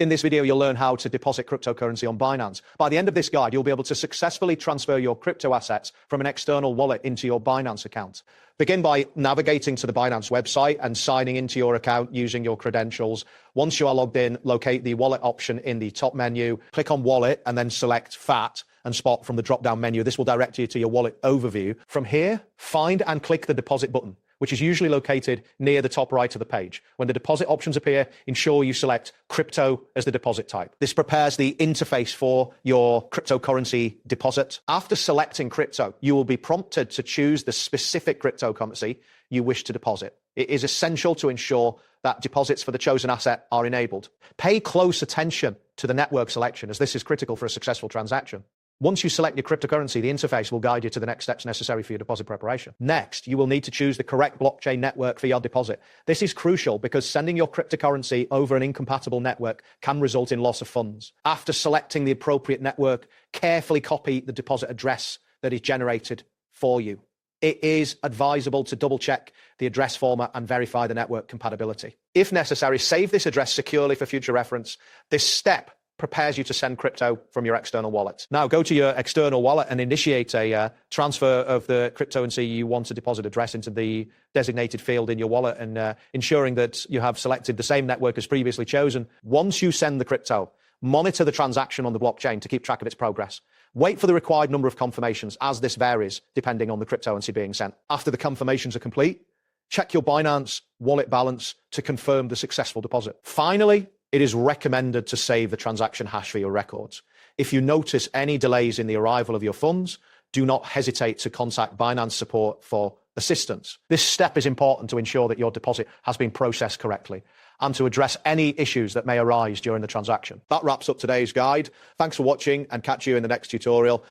In this video, you'll learn how to deposit cryptocurrency on Binance. By the end of this guide, you'll be able to successfully transfer your crypto assets from an external wallet into your Binance account. Begin by navigating to the Binance website and signing into your account using your credentials. Once you are logged in, locate the wallet option in the top menu, click on wallet and then select FAT and spot from the drop-down menu. This will direct you to your wallet overview. From here, find and click the deposit button, which is usually located near the top right of the page. When the deposit options appear, ensure you select crypto as the deposit type. This prepares the interface for your cryptocurrency deposit. After selecting crypto, you will be prompted to choose the specific cryptocurrency you wish to deposit. It is essential to ensure that deposits for the chosen asset are enabled. Pay close attention to the network selection, as this is critical for a successful transaction. Once you select your cryptocurrency, the interface will guide you to the next steps necessary for your deposit preparation. Next, you will need to choose the correct blockchain network for your deposit. This is crucial because sending your cryptocurrency over an incompatible network can result in loss of funds. After selecting the appropriate network, carefully copy the deposit address that is generated for you. It is advisable to double-check the address format and verify the network compatibility. If necessary, save this address securely for future reference. This step prepares you to send crypto from your external wallet. Now go to your external wallet and initiate a transfer of the cryptocurrency you want to deposit address into the designated field in your wallet, and ensuring that you have selected the same network as previously chosen. Once you send the crypto, monitor the transaction on the blockchain to keep track of its progress. Wait for the required number of confirmations, as this varies depending on the cryptocurrency being sent. After the confirmations are complete, check your Binance wallet balance to confirm the successful deposit. Finally, it is recommended to save the transaction hash for your records. If you notice any delays in the arrival of your funds, do not hesitate to contact Binance support for assistance. This step is important to ensure that your deposit has been processed correctly and to address any issues that may arise during the transaction. That wraps up today's guide. Thanks for watching, and catch you in the next tutorial.